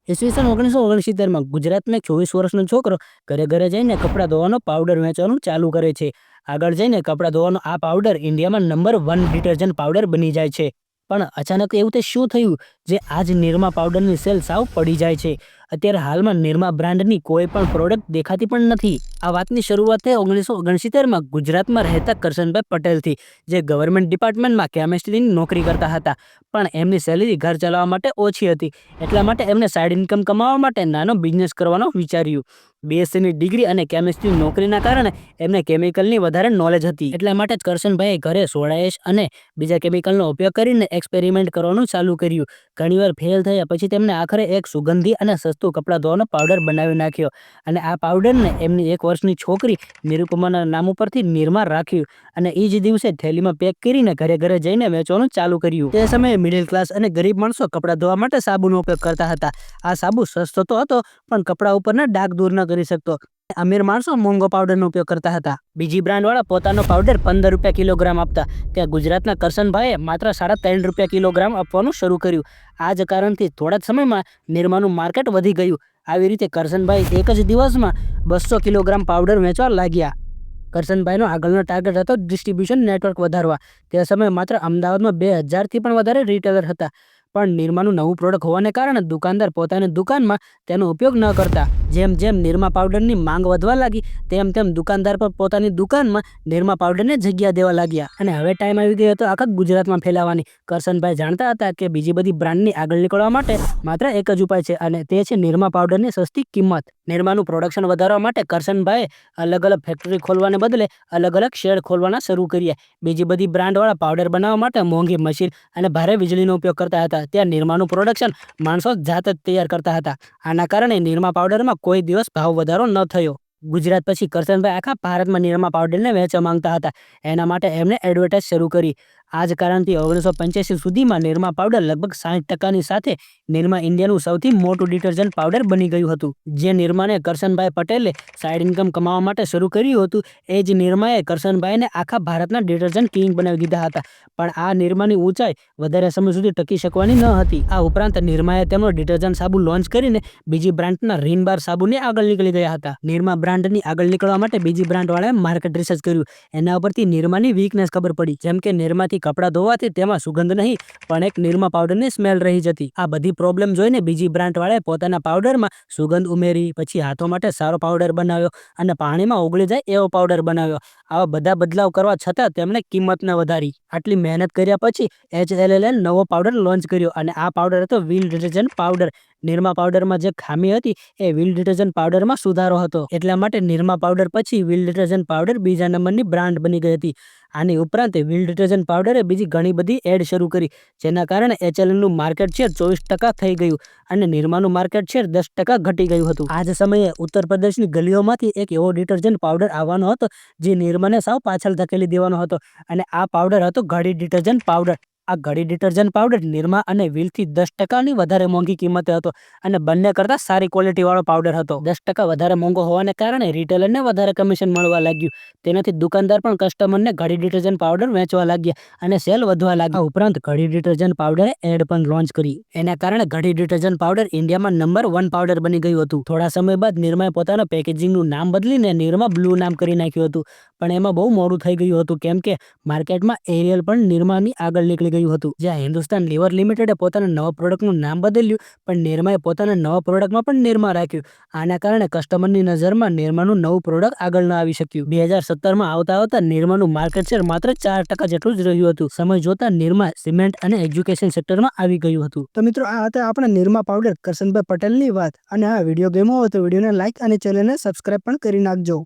ઈસવીસન 1969માં ગુજરાતમાં એક 24 વર્ષનો છોકરો ઘરે ઘરે જઈને કપડાં ધોવાનો પાવડર વેચવાનું ચાલુ કરે છે. આગળ જઈને કપડાં ધોવાનો આ પાવડર ઇન્ડિયામાં નંબર 1 ડિટર્જન્ટ પાવડર બની જાય છે. પણ અચાનક એવું તે શું થયું જે આજ નિરમા પાવડરની સેલ સાવ પડી જાય છે. અત્યારે હાલમાં નિરમા બ્રાન્ડની કોઈ પણ પ્રોડક્ટ દેખાતી પણ નથી. આ વાતની શરૂઆત થઈ 1969માં ગુજરાતમાં રહેતા કરશનભાઈ પટેલથી, જે ગવર્મેન્ટ ડિપાર્ટમેન્ટમાં કેમિસ્ટ્રીની નોકરી કરતા હતા. પણ એમની સેલેરી ઘર ચલાવવા માટે ઓછી હતી. એટલા માટે એમને સાઇડ ઇન્કમ કમાવા માટે નાનો બિઝનેસ કરવાનો વિચાર્યું. બીએસસીની ડિગ્રી અને કેમિસ્ટ્રી નોકરીના કારણે એમને કેમિકલની વધારે નોલેજ હતી. એટલા માટે જ કરશનભાઈએ ઘરે સોડા એશ અને બીજા કેમિકલનો ઉપયોગ કરીને એક્સપેરિમેન્ટ કરવાનું ચાલુ કર્યું. ઘણીવાર ફેલ થયા પછી તેમને આખરે એક સુગંધી અને સસ્તું કપડાં ધોવાનો પાવડર બનાવી નાખ્યો. અને આ પાવડરને એમની 1 વર્ષની છોકરી નિરુપમાના નામ ઉપરથી નિરમા રાખ્યું. અને એ જ દિવસે થેલીમાં પેક કરીને ઘરે ઘરે જઈને વેચવાનું ચાલુ કર્યું. તે સમયે મિડિલ ક્લાસ અને ગરીબ માણસો કપડાં ધોવા માટે સાબુનો ઉપયોગ કરતા હતા. આ સાબુ સસ્તો તો હતો, પણ કપડા ઉપરના ડાઘ દૂર ન કરી શકતો. અમીર માણસો મોંઘો પાવડરનો ઉપયોગ કરતા હતા. બીજી બ્રાન્ડવાળા પોતાનો પાવડર 15 રૂપિયા કિલોગ્રામ આપતા. ત્યાં ગુજરાતના કરશનભાઈએ માત્ર 3.5 રૂપિયા કિલોગ્રામ આપવાનું શરૂ કર્યું. આ જ કારણથી થોડા જ સમયમાં નિરમાનું માર્કેટ વધી ગયું. આવી રીતે કરશનભાઈ એક જ દિવસમાં 200 કિલોગ્રામ પાવડર વેચવા લાગ્યા. કરશનભાઈનો આગળનો ટાર્ગેટ હતો ડિસ્ટ્રીબ્યુશન નેટવર્ક વધારવા. તે સમયે માત્ર અમદાવાદમાં 2000થી પણ વધારે રિટેલર હતા. પણ નિરમાનું નવું પ્રોડક્ટ હોવાને કારણે દુકાનદાર પોતાની દુકાનમાં તેનો ઉપયોગ ન કરતા. જેમ જેમ નિરમા પાવડરની માંગ વધવા લાગી, તેમ તેમ દુકાનદાર પર પોતાની દુકાનમાં નિરમા પાવડરને જગ્યા દેવા લાગ્યા. અને હવે ટાઈમ આવી ગયો હતો આખા ગુજરાતમાં ફેલાવાની. કરશનભાઈ જાણતા હતા કે બીજી બધી બ્રાન્ડની આગળ નીકળવા માટે માત્ર એક જ ઉપાય છે, અને તે છે નિરમા પાવડરની સસ્તી કિંમત. નિરમાનું પ્રોડક્શન વધારવા માટે કરશનભાઈએ અલગ અલગ ફેક્ટરી ખોલવાને બદલે અલગ અલગ શેડ ખોલવાના શરૂ કર્યા. બીજી બધી બ્રાન્ડવાળા પાવડર બનાવવા માટે મોંઘી મશીન અને ભારે વીજળીનો ઉપયોગ કરતા હતા. ત્યાં નિરમાનું પ્રોડક્શન માણસો જાત જ તૈયાર કરતા હતા. આના કારણે નિરમા પાવડરમાં કોઈ દિવસ ભાવ વધારો ન થયો. ગુજરાત પછી કરશનભાઈ આખા ભારતમાં નિરમા પાવડરને વેચવા માંગતા હતા. એના માટે એમણે એડવર્ટાઇઝ શરૂ કરી. આ જ કારણથી 1985 સુધીમાં નિરમા પાવડર લગભગ 60%ની સાથે નિરમા ઇન્ડિયાનું સૌથી મોટું ડિટર્જન્ટ પાવડર બની ગયું હતું. જે નિરમાને કરશનભાઈ પટેલે સાઇડ ઇન્કમ કમાવા માટે શરૂ કર્યું હતું, એ જ નિરમાએ કરશનભાઈને આખા ભારતના ડિટર્જન્ટ કિંગ બનાવી દીધા હતા. પણ આ નિરમાની ઊંચાઈ વધારે સમય સુધી ટકી શકવાની ન હતી. આ ઉપરાંત નિરમાએ તેમનો ડિટર્જન્ટ સાબુ લોન્ચ કરીને બીજી બ્રાન્ડના રીન બાર સાબુને આગળ નીકળી ગયા હતા. નિરમા બ્રાન્ડની આગળ નીકળવા માટે બીજી બ્રાન્ડવાળાએ માર્કેટ રિસર્ચ કર્યું. એના ઉપરથી નિરમાની વીકનેસ ખબર પડી. જેમ કે નિરમાથી કપડાં ધોવાથી તેમાં સુગંધ નહીં, પણ એક નિરમા પાવડરની સ્મેલ રહી જતી. આ બધી પ્રોબ્લેમ જોઈને બીજી બ્રાન્ડવાળાએ પોતાના પાવડરમાં સુગંધ ઉમેરી, પછી હાથો માટે સારો પાવડર બનાવ્યો અને પાણીમાં ઓગળી જાય એવો પાવડર બનાવ્યો. આવા બધા બદલાવ કરવા છતાં તેમણે કિંમત ન વધારી. આટલી મહેનત કર્યા પછી HLLએ નવો પાવડર લોન્ચ કર્યો, અને આ પાવડર હતો વ્હીલ ડિટર્જન્ટ પાવડર. નિરમા પાવડરમાં જે ખામી હતી એ વ્હીલ ડિટર્જન્ટ પાવડરમાં સુધારો હતો. એટલા માટે નિરમા પાવડર પછી વ્હીલ ડિટર્જન્ટ પાવડર બીજા નંબરની બ્રાન્ડ બની ગઈ હતી. આની ઉપરાંત વ્હીલ ડિટર્જન્ટ પાવડરે બીજી ઘણી બધી એડ શરૂ કરી, જેના કારણે HLLનું માર્કેટ શેર 24% થઈ ગયું અને નિરમાનું માર્કેટ શેર 10% ઘટી ગયું હતું. આ જ સમયે ઉત્તર પ્રદેશની ગલીઓમાંથી એક એવો ડિટર્જન્ટ પાવડર આવવાનો હતો જે નિરમાને સાવ પાછળ ધકેલી દેવાનો હતો, અને આ પાવડર હતો ઘડી ડિટર્જન્ટ પાવડર. આ ઘડી ડિટર્જન્ટ પાવડર નિરમા અને વ્હીલથી 10%ની વધારે મોંઘી કિંમતે હતો, અને બંને કરતાં સારી ક્વોલિટીવાળો પાવડર હતો. 10% વધારે મોંઘો હોવાને કારણે રિટેલરને વધારે કમિશન મળવા લાગ્યું. તેનાથી દુકાનદાર પણ કસ્ટમરને ઘડી ડિટર્જન્ટ પાવડર વેચવા લાગ્યા અને સેલ વધવા લાગી. આ ઉપરાંત ઘડી ડિટર્જન્ટ પાવડરે એડ પણ લોન્ચ કરી. એના કારણે ઘડી ડિટર્જન્ટ પાવડર ઇન્ડિયામાં નંબર 1 પાવડર બની ગયું હતું. થોડા સમય બાદ નિરમાએ પોતાના પેકેજિંગનું નામ બદલીને નિરમા બ્લુ નામ કરી નાખ્યું હતું. પણ એમાં બહુ મોડું થઈ ગયું હતું, કેમ કે માર્કેટમાં એરિયલ પણ નિરમાની આગળ નીકળી ગયું હતું. જ્યાં હિન્દુસ્તાન લીવર લિમિટેડે પોતાના નવા પ્રોડક્ટનું નામ બદલ્યું, પણ નિરમાએ પોતાના નવા પ્રોડક્ટમાં પણ નિરમા રાખ્યું. આના કારણે કસ્ટમરની નજરમાં નિરમાનું નવું પ્રોડક્ટ આગળ ન આવી શક્યું. 2017માં આવતા આવતા નિરમાનું માર્કેટ શેર માત્ર 4% જેટલું જ રહ્યું હતું. સમય જોતા નિરમા સિમેન્ટ અને એજ્યુકેશન સેક્ટરમાં આવી ગયું હતું. તો મિત્રો, આ હતા આપણા નિરમા પાવડર કરશનભાઈ પટેલની વાત. અને આ વિડીયો ગમ્યો હોય તો વિડીયોને લાઇક અને ચેનલને સબસ્ક્રાઇબ પણ કરી નાખજો.